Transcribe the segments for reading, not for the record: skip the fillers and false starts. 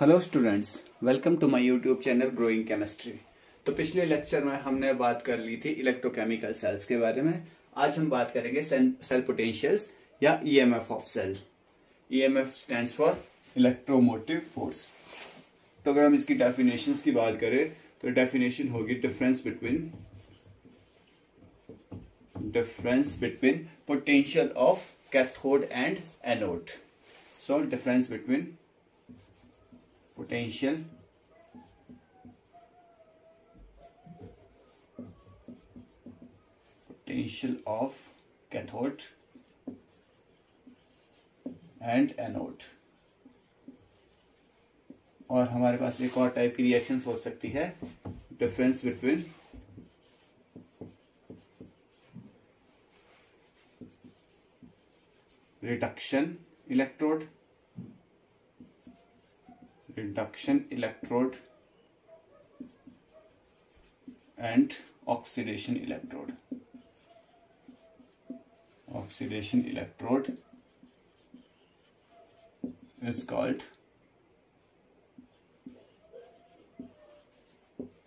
Hello students, welcome to my YouTube channel growing chemistry. तो पिछले lecture में हमने बात कर ली थी इलेक्ट्रोकेमिकल सेल्स के बारे में। आज हम बात करेंगे सेल पोटेंशियल्स या EMF of cell. EMF stands for electromotive force. तो अगर हम इसकी डेफिनेशंस की बात करें तो डेफिनेशन होगी difference between potential of cathode and anode. So difference between potential of cathode and anode। और हमारे पास एक और टाइप की रिएक्शंस हो सकती है, difference between reduction electrode and oxidation electrode is called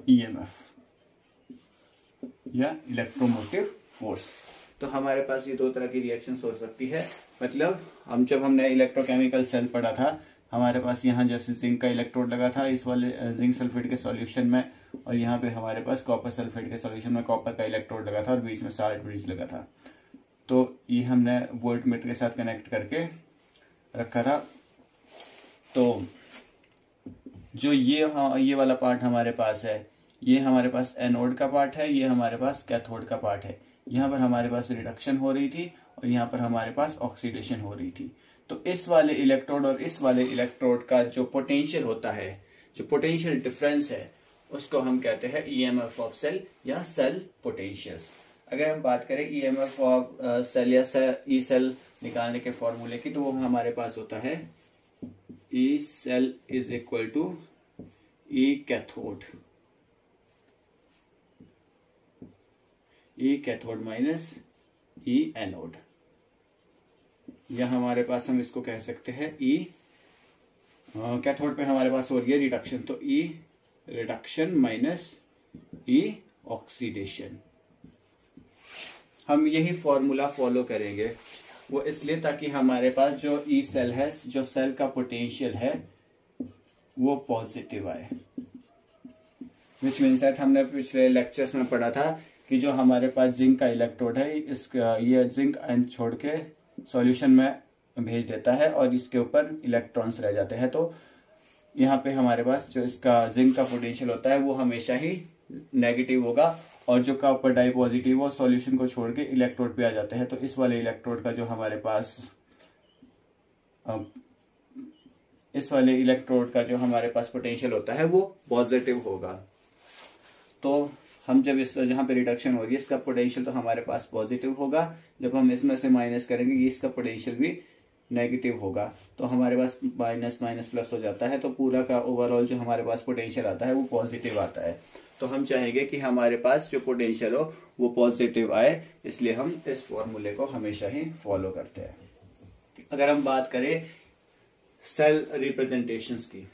EMF या इलेक्ट्रोमोटिव फोर्स। तो हमारे पास ये दो तरह की रिएक्शंस हो सकती है। मतलब जब हमने इलेक्ट्रोकेमिकल सेल पढ़ा था, हमारे पास यहाँ जैसे जिंक का इलेक्ट्रोड लगा था इस वाले जिंक सल्फेट के सॉल्यूशन में, और यहाँ पे हमारे पास कॉपर सल्फेट के सॉल्यूशन में कॉपर का इलेक्ट्रोड लगा था और बीच में साल्ट ब्रिज लगा था। तो ये हमने वोल्टमीटर के साथ कनेक्ट करके रखा था। तो जो ये वाला पार्ट हमारे पास है, ये हमारे पास एनोड का पार्ट है, ये हमारे पास कैथोड का पार्ट है। यहाँ पर हमारे पास रिडक्शन हो रही थी और यहाँ पर हमारे पास ऑक्सीडेशन हो रही थी। तो इस वाले इलेक्ट्रोड और इस वाले इलेक्ट्रोड का जो पोटेंशियल होता है, जो पोटेंशियल डिफरेंस है, उसको हम कहते हैं ईएमएफ ऑफ सेल या सेल पोटेंशियल्स। अगर हम बात करें ईएमएफ ऑफ सेल या ई सेल निकालने के फॉर्मूले की, तो वो हमारे पास होता है E cell is equal to E cathode minus E anode. या हमारे पास हम इसको कह सकते हैं ई कैथोड पे हमारे पास हो रही है रिडक्शन, तो ई रिडक्शन माइनस ई ऑक्सीडेशन। हम यही फॉर्मूला फॉलो करेंगे, वो इसलिए ताकि हमारे पास जो ई सेल है, जो सेल का पोटेंशियल है, वो पॉजिटिव आए। विच मीन्स दैट हमने पिछले लेक्चर्स में पढ़ा था कि जो हमारे पास जिंक का इलेक्ट्रोड है, इसका ये जिंक आयन छोड़ के सॉल्यूशन में भेज देता है और इसके ऊपर इलेक्ट्रॉन्स रह जाते हैं। तो यहाँ पे हमारे पास जो इसका जिंक का पोटेंशियल होता है वो हमेशा ही नेगेटिव होगा, और जो कॉपर डाई पॉजिटिव वो सॉल्यूशन को छोड़ के इलेक्ट्रोड पे आ जाते हैं। तो इस वाले इलेक्ट्रोड का जो हमारे पास पोटेंशियल होता है वो पॉजिटिव होगा। तो हम जब इस जहां पे रिडक्शन हो रही है, इसका पोटेंशियल तो हमारे पास पॉजिटिव होगा। जब हम इसमें से माइनस करेंगे, ये इसका पोटेंशियल भी नेगेटिव होगा। तो हमारे पास माइनस माइनस प्लस हो जाता है, तो पूरा का ओवरऑल जो हमारे पास पोटेंशियल आता है वो पॉजिटिव आता है। तो हम चाहेंगे कि हमारे पास जो पोटेंशियल हो वो पॉजिटिव आए, इसलिए हम इस फॉर्मूले को हमेशा ही फॉलो करते हैं। अगर हम बात करें सेल रिप्रेजेंटेशंस की,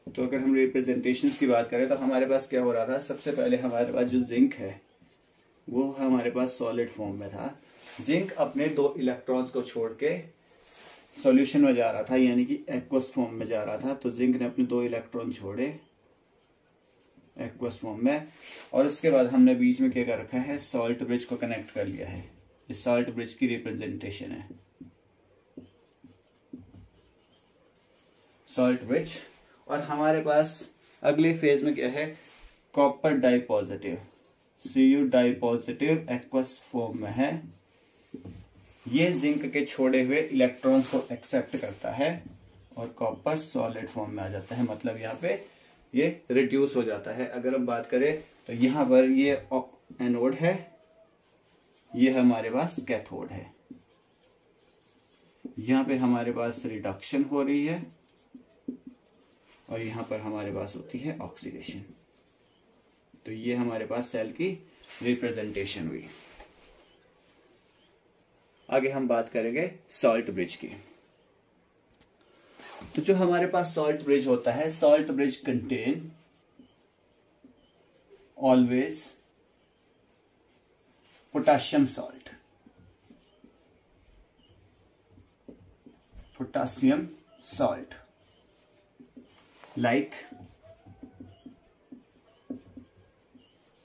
तो अगर हम रिप्रेजेंटेशंस की बात करें तो हमारे पास क्या हो रहा था, सबसे पहले हमारे पास जो जिंक है वो हमारे पास सॉलिड फॉर्म में था। जिंक अपने दो इलेक्ट्रॉन्स को छोड़ के सॉल्यूशन में जा रहा था, यानी कि एक्वस फॉर्म में जा रहा था। तो जिंक ने अपने दो इलेक्ट्रॉन छोड़े एक्वस फॉर्म में, और उसके बाद हमने बीच में क्या कर रखा है, सॉल्ट ब्रिज को कनेक्ट कर लिया है। इस सॉल्ट ब्रिज की रिप्रेजेंटेशन है सॉल्ट ब्रिज। और हमारे पास अगले फेज में क्या है, copper di positive, Cu di positive aqueous form में है। ये जिंक के छोड़े हुए इलेक्ट्रॉन्स को एक्सेप्ट करता है और कॉपर सॉलिड फॉर्म में आ जाता है। मतलब यहाँ पे ये रिड्यूस हो जाता है। अगर हम बात करें तो यहाँ पर ये एनोड है, ये हमारे पास कैथोड है। यहाँ पे हमारे पास रिडक्शन हो रही है और यहाँ पर हमारे पास होती है ऑक्सीडेशन। तो ये हमारे पास सेल की रिप्रेजेंटेशन हुई। आगे हम बात करेंगे सॉल्ट ब्रिज की। तो जो हमारे पास सॉल्ट ब्रिज होता है, salt bridge contain always potassium salt, potassium salt like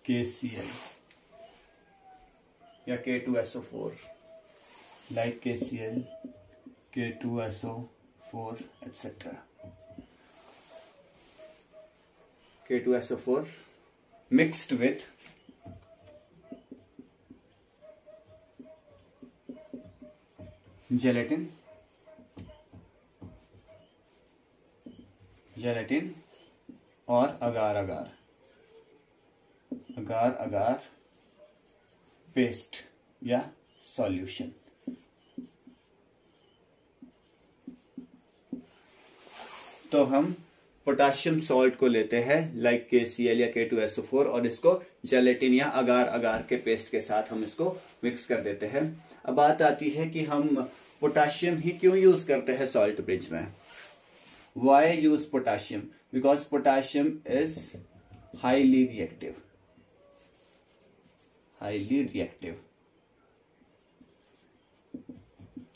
KCl या K2SO4, like KCl, K2SO4 etc. K2SO4 mixed with gelatin और अगार अगार पेस्ट या सॉल्यूशन। तो हम पोटाशियम सॉल्ट को लेते हैं लाइक KCl या K2SO4 और इसको जेलेटिन या अगार के पेस्ट के साथ हम इसको मिक्स कर देते हैं। अब बात आती है कि हम पोटाशियम ही क्यों यूज करते हैं सॉल्ट ब्रिज में। Why use potassium? Because potassium is highly reactive.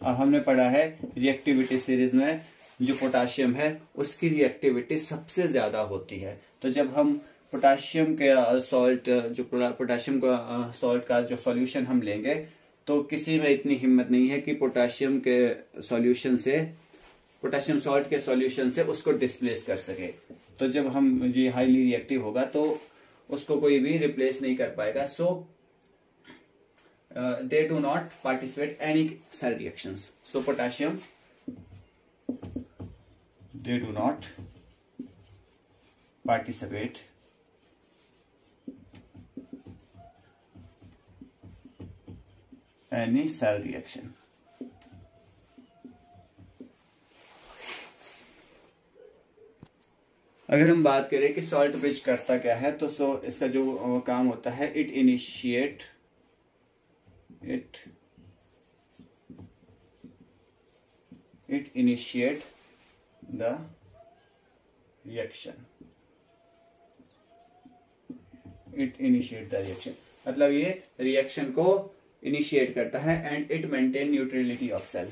अब हमने पढ़ा है रिएक्टिविटी सीरीज में जो पोटाशियम है उसकी रिएक्टिविटी सबसे ज्यादा होती है। तो जब हम पोटाशियम के सॉल्ट जो पोटाशियम का सॉल्ट का जो सॉल्यूशन हम लेंगे तो किसी में इतनी हिम्मत नहीं है कि पोटाशियम सॉल्ट के सॉल्यूशन से उसको डिस्प्लेस कर सके। तो जब हम ये हाईली रिएक्टिव होगा तो उसको कोई भी रिप्लेस नहीं कर पाएगा। So they do not participate any cell reactions. So potassium they do not participate any cell reaction. अगर हम बात करें कि सॉल्ट ब्रिज करता क्या है तो इसका जो काम होता है इट इनिशिएट द रिएक्शन। मतलब ये रिएक्शन को इनिशिएट करता है and it maintain neutrality of cell.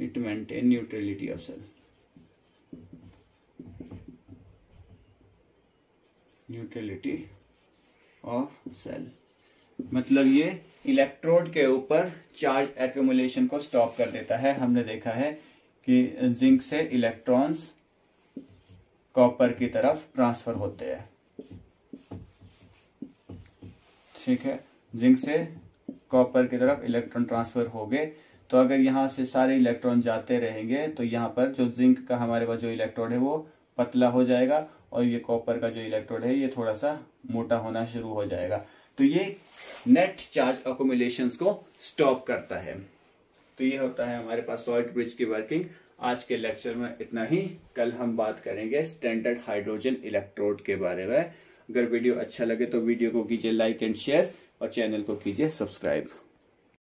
It maintain neutrality of cell. मतलब ये इलेक्ट्रोड के ऊपर चार्ज एक्यूमुलेशन को स्टॉप कर देता है। हमने देखा है कि जिंक से इलेक्ट्रॉन्स कॉपर की तरफ ट्रांसफर होते हैं। ठीक है, जिंक से कॉपर की तरफ इलेक्ट्रॉन ट्रांसफर हो गए तो अगर यहाँ से सारे इलेक्ट्रॉन जाते रहेंगे तो यहाँ पर जो जिंक का हमारे पास जो इलेक्ट्रोड है वो पतला हो जाएगा और ये कॉपर का जो इलेक्ट्रोड है ये थोड़ा सा मोटा होना शुरू हो जाएगा। तो ये नेट चार्ज अकोमुलेशंस को स्टॉप करता है। तो ये होता है हमारे पास सॉल्ट ब्रिज की वर्किंग। आज के लेक्चर में इतना ही। कल हम बात करेंगे स्टैंडर्ड हाइड्रोजन इलेक्ट्रोड के बारे में। अगर वीडियो अच्छा लगे तो वीडियो को कीजिए लाइक एंड शेयर और चैनल को कीजिए सब्सक्राइब।